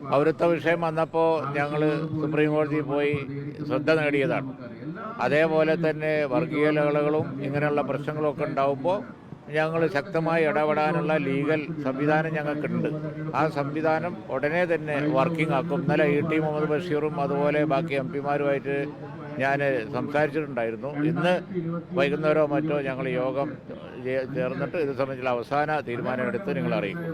പൗരത്വ വിഷയം വന്നപ്പോൾ ഞങ്ങൾ സുപ്രീം കോടതിയിൽ പോയി ശ്രദ്ധ നേടിയതാണ്. അതേപോലെ തന്നെ വർഗീയ ലഹളകളും ഇങ്ങനെയുള്ള പ്രശ്നങ്ങളൊക്കെ ഉണ്ടാകുമ്പോൾ ഞങ്ങൾ ശക്തമായി ഇടപെടാനുള്ള ലീഗൽ സംവിധാനം ഞങ്ങൾക്കുണ്ട്. ആ സംവിധാനം ഉടനെ തന്നെ വർക്കിംഗ് ആക്കും. ഇന്നലെ ടി മുഹമ്മദ് ബഷീറും അതുപോലെ ബാക്കി പിമാരുമായിട്ട് ഞാൻ സംസാരിച്ചിട്ടുണ്ടായിരുന്നു. ഇന്ന് വൈകുന്നേരമോ മറ്റോ ഞങ്ങൾ യോഗം ചേർന്നിട്ട് ഇത് സംബന്ധിച്ചുള്ള അവസാന തീരുമാനം എടുത്ത് നിങ്ങളെ അറിയിക്കും.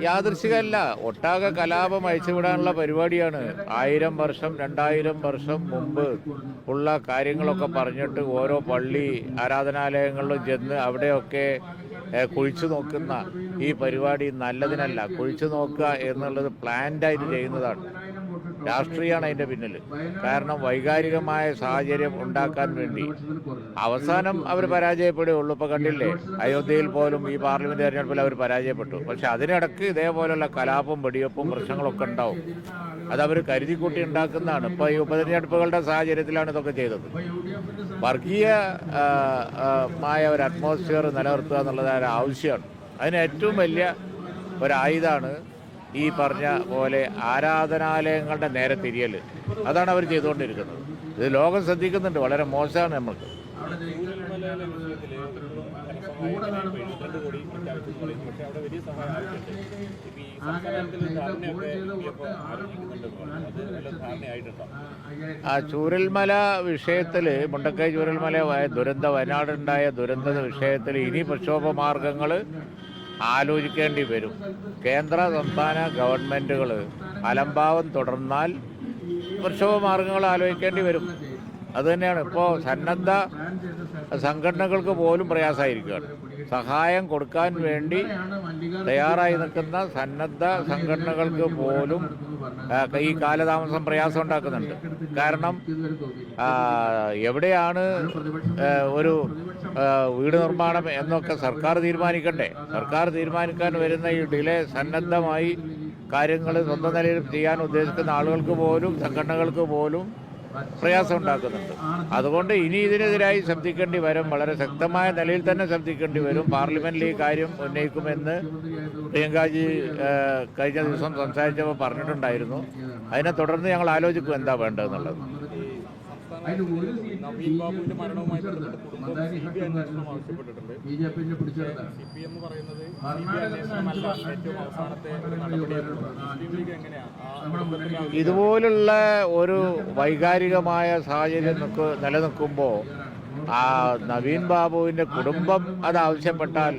യാദൃശികമല്ല, ഒട്ടാകെ കലാപം അയച്ചുവിടാനുള്ള പരിപാടിയാണ്. 1000 വർഷം 2000 വർഷം മുമ്പ് ഉള്ള കാര്യങ്ങളൊക്കെ പറഞ്ഞിട്ട് ഓരോ പള്ളി ആരാധനാലയങ്ങളിലും ചെന്ന് അവിടെയൊക്കെ കുഴിച്ചു നോക്കുന്ന ഈ പരിപാടി നല്ലതിനല്ല. കുഴിച്ചു നോക്കുക എന്നുള്ളത് പ്ലാൻഡായിട്ട് ചെയ്യുന്നതാണ്. രാഷ്ട്രീയമാണ് അതിൻ്റെ പിന്നിൽ. കാരണം വൈകാരികമായ സാഹചര്യം ഉണ്ടാക്കാൻ വേണ്ടി അവസാനം അവർ പരാജയപ്പെടുകയുള്ളൂ. ഇപ്പോൾ കണ്ടില്ലേ, അയോധ്യയിൽ പോലും ഈ പാർലമെൻറ്റ് തെരഞ്ഞെടുപ്പിൽ അവർ പരാജയപ്പെട്ടു. പക്ഷെ അതിനിടയ്ക്ക് ഇതേപോലുള്ള കലാപവും വെടിവെപ്പും പ്രശ്നങ്ങളൊക്കെ ഉണ്ടാവും. അതവർ കരുതിക്കൂട്ടി ഉണ്ടാക്കുന്നതാണ്. ഇപ്പോൾ ഈ ഉപതെരഞ്ഞെടുപ്പുകളുടെ സാഹചര്യത്തിലാണ് ഇതൊക്കെ ചെയ്തത്. വർഗീയമായ ഒരു അറ്റ്മോസ്ഫിയർ നിലനിർത്തുക എന്നുള്ളത് ആവശ്യമാണ്. അതിന് ഏറ്റവും വലിയ ഒരായുധമാണ് ഈ പറഞ്ഞ പോലെ ആരാധനാലയങ്ങളുടെ നേരെ തിരിയൽ. അതാണ് അവർ ചെയ്തുകൊണ്ടിരിക്കുന്നത്. ഇത് ലോകം ശ്രദ്ധിക്കുന്നുണ്ട്. വളരെ മോശമാണ് നമ്മൾക്ക്. ആ ചൂരൽമല വിഷയത്തിൽ, മുണ്ടക്കൈ ചൂരൽമല ദുരന്ത വയനാടുണ്ടായ ദുരന്ത വിഷയത്തിൽ ഇനി പ്രക്ഷോഭ മാർഗങ്ങൾ ആലോചിക്കേണ്ടി വരും. കേന്ദ്ര സംസ്ഥാന ഗവൺമെൻറ്റുകൾ അലംഭാവം തുടർന്നാൽ പ്രക്ഷോഭ മാർഗങ്ങൾ ആലോചിക്കേണ്ടി വരും. അതുതന്നെയാണ് ഇപ്പോൾ സന്നദ്ധ സംഘടനകൾക്ക് പോലും പ്രയാസമായിരിക്കുകയാണ്. സഹായം കൊടുക്കാൻ വേണ്ടി തയ്യാറായി നിൽക്കുന്ന സന്നദ്ധ സംഘടനകൾക്ക് പോലും ഈ കാലതാമസം പ്രയാസം ഉണ്ടാക്കുന്നുണ്ട്. കാരണം എവിടെയാണ് ഒരു വീട് നിർമ്മാണം എന്നൊക്കെ സർക്കാർ തീരുമാനിക്കണ്ടേ. സർക്കാർ തീരുമാനിക്കാൻ വരുന്ന ഈ ഡിലേ സന്നദ്ധമായി കാര്യങ്ങൾ സ്വന്തം നിലയിൽ ചെയ്യാൻ ഉദ്ദേശിക്കുന്ന ആളുകൾക്ക് പോലും സംഘടനകൾക്ക് പോലും പ്രയാസം ഉണ്ടാക്കുന്നുണ്ട്. അതുകൊണ്ട് ഇനി ഇതിനെതിരായി ശബ്ദിക്കേണ്ടി വരും. വളരെ ശക്തമായ നിലയിൽ തന്നെ ശബ്ദിക്കേണ്ടി വരും. പാർലമെന്റിൽ ഈ കാര്യം ഉന്നയിക്കുമെന്ന് പ്രിയങ്കാജി കഴിഞ്ഞ ദിവസം സംസാരിച്ചപ്പോൾ പറഞ്ഞിട്ടുണ്ടായിരുന്നു. അതിനെ തുടർന്ന് ഞങ്ങൾ ആലോചിക്കും എന്താ വേണ്ടതെന്നുള്ളത്. നവീൻ ബാബുവിന്റെ മരണവുമായി ഇതുപോലുള്ള ഒരു വൈകാരികമായ സാഹചര്യം നിലനിൽക്കുമ്പോൾ ആ നവീൻ ബാബുവിൻ്റെ കുടുംബം അത് ആവശ്യപ്പെട്ടാൽ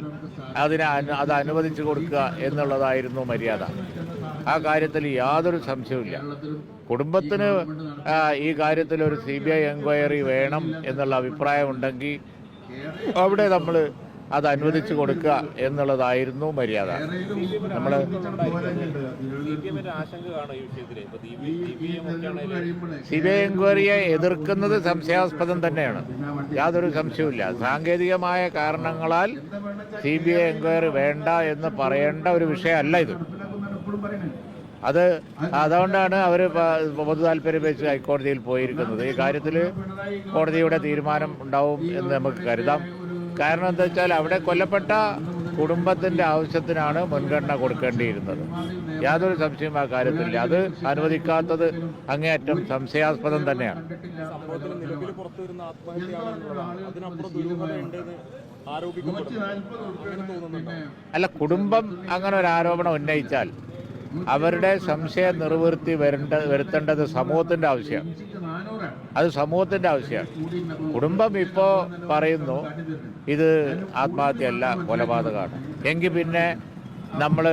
അത് അനുവദിച്ചു കൊടുക്കുക എന്നുള്ളതായിരുന്നു മര്യാദ. ആ കാര്യത്തിൽ യാതൊരു സംശയവുമില്ല. കുടുംബത്തിന് ഈ കാര്യത്തിൽ ഒരു CBI എൻക്വയറി വേണം എന്നുള്ള അഭിപ്രായമുണ്ടെങ്കിൽ അവിടെ നമ്മൾ അത് അനുവദിച്ചു കൊടുക്കുക എന്നുള്ളതായിരുന്നു മര്യാദ. നമ്മൾ CBI എൻക്വയറിയെ എതിർക്കുന്നത് സംശയാസ്പദം തന്നെയാണ്, യാതൊരു സംശയവുമില്ല. സാങ്കേതികമായ കാരണങ്ങളാൽ CBI എൻക്വയറി വേണ്ട എന്ന് പറയേണ്ട ഒരു വിഷയമല്ല ഇത്. അതുകൊണ്ടാണ് അവർ പൊതു താല്പര്യം വെച്ച് ഹൈക്കോടതിയിൽ പോയിരിക്കുന്നത്. ഈ കാര്യത്തിൽ കോടതിയുടെ തീരുമാനം ഉണ്ടാവും എന്ന് നമുക്ക് കരുതാം. കാരണം എന്താ വെച്ചാൽ അവിടെ കൊല്ലപ്പെട്ട കുടുംബത്തിൻ്റെ ആവശ്യത്തിനാണ് മുൻഗണന കൊടുക്കേണ്ടിയിരുന്നത്. യാതൊരു സംശയവും ആ കാര്യത്തില്ല. അത് അനുവദിക്കാത്തത് അങ്ങേയറ്റം സംശയാസ്പദം തന്നെയാണ്. അല്ല, കുടുംബം അങ്ങനെ ഒരു ആരോപണം ഉന്നയിച്ചാൽ അവരുടെ സംശയ നിർവൃത്തി വരുത്തേണ്ടത് സമൂഹത്തിൻ്റെ ആവശ്യമാണ്. അത് സമൂഹത്തിൻ്റെ ആവശ്യമാണ്. കുടുംബം ഇപ്പോൾ പറയുന്നു ഇത് ആത്മഹത്യയല്ല, കൊലപാതകമാണ്. എങ്കിൽ പിന്നെ നമ്മൾ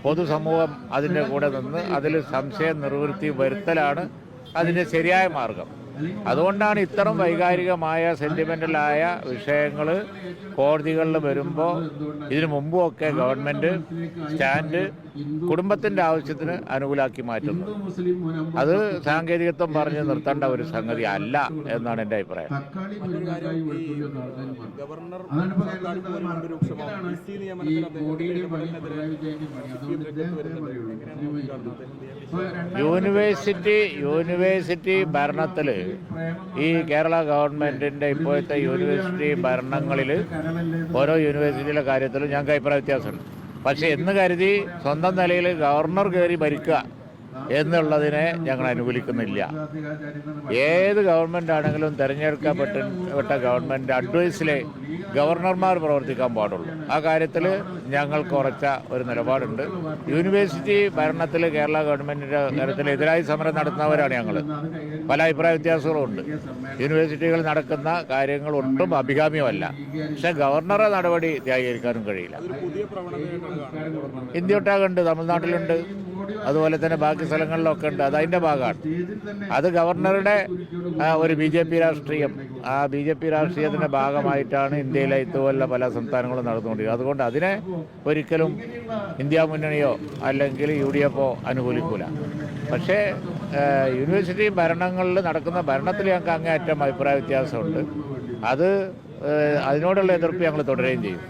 പൊതുസമൂഹം അതിൻ്റെ കൂടെ നിന്ന് അതിൽ സംശയ നിർവൃത്തി വരുത്തലാണ് അതിൻ്റെ ശരിയായ മാർഗം. അതുകൊണ്ടാണ് ഇത്തരം വൈകാരികമായ സെൻറ്റിമെൻ്റലായ വിഷയങ്ങൾ കോടതികളിൽ വരുമ്പോൾ ഇതിനു മുമ്പുമൊക്കെ ഗവൺമെൻറ് സ്റ്റാൻഡ് കുടുംബത്തിൻ്റെ ആവശ്യത്തിന് അനുകൂലാക്കി മാറ്റുന്നത്. അത് സാങ്കേതികത്വം പറഞ്ഞ് നിർത്തേണ്ട ഒരു സംഗതി അല്ല എന്നാണ് എൻ്റെ അഭിപ്രായം. യൂണിവേഴ്സിറ്റി ഭരണത്തിൽ ഈ കേരള ഗവൺമെൻറ്റിൻ്റെ ഇപ്പോഴത്തെ യൂണിവേഴ്സിറ്റി ഭരണങ്ങളിൽ ഓരോ യൂണിവേഴ്സിറ്റിയിലെ കാര്യത്തിലും ഞങ്ങൾക്ക് അഭിപ്രായ വ്യത്യാസമുണ്ട്. പക്ഷേ എന്ന് കരുതി സ്വന്തം നിലയിൽ ഗവർണർ കയറി ഭരിക്കുക എന്നുള്ളതിനെ ഞങ്ങൾ അനുകൂലിക്കുന്നില്ല. ഏത് ഗവൺമെൻറ് ആണെങ്കിലും തിരഞ്ഞെടുക്കപ്പെട്ട ഗവൺമെൻറ് അഡ്വൈസിലെ ഗവർണർമാർ പ്രവർത്തിക്കാൻ പാടുള്ളൂ. ആ കാര്യത്തിൽ ഞങ്ങൾക്ക് ഉറച്ച ഒരു നിലപാടുണ്ട്. യൂണിവേഴ്സിറ്റി ഭരണത്തിൽ കേരള ഗവൺമെൻറ്റിൻ്റെ കാര്യത്തിൽ എതിരായി സമരം നടത്തുന്നവരാണ് ഞങ്ങൾ. പല അഭിപ്രായ വ്യത്യാസങ്ങളും ഉണ്ട്. യൂണിവേഴ്സിറ്റികൾ നടക്കുന്ന കാര്യങ്ങൾ ഒട്ടും അഭികാമ്യമല്ല. പക്ഷെ ഗവർണറെ നടപടി ന്യായീകരിക്കാനും കഴിയില്ല. ഇന്ത്യയൊട്ടാകുണ്ട്, തമിഴ്നാട്ടിലുണ്ട്, അതുപോലെ തന്നെ ബാക്കി സ്ഥലങ്ങളിലൊക്കെ ഉണ്ട്. അത് അതിൻ്റെ ഭാഗമാണ്. അത് ഗവർണറുടെ ഒരു BJP രാഷ്ട്രീയം, ആ BJP രാഷ്ട്രീയത്തിൻ്റെ ഭാഗമായിട്ടാണ് ഇന്ത്യയിലെ ഇതുപോലെ പല സംസ്ഥാനങ്ങളും നടന്നുകൊണ്ടിരിക്കുന്നത്. അതുകൊണ്ട് അതിനെ ഒരിക്കലും ഇന്ത്യ മുന്നണിയോ അല്ലെങ്കിൽ UDF അനുകൂലിക്കൂല. പക്ഷേ യൂണിവേഴ്സിറ്റി ഭരണങ്ങളിൽ നടക്കുന്ന ഭരണത്തിൽ ഞങ്ങൾക്ക് അങ്ങേയറ്റം അഭിപ്രായ വ്യത്യാസമുണ്ട്. അതിനോടുള്ള എതിർപ്പ് ഞങ്ങൾ തുടരുകയും ചെയ്യും.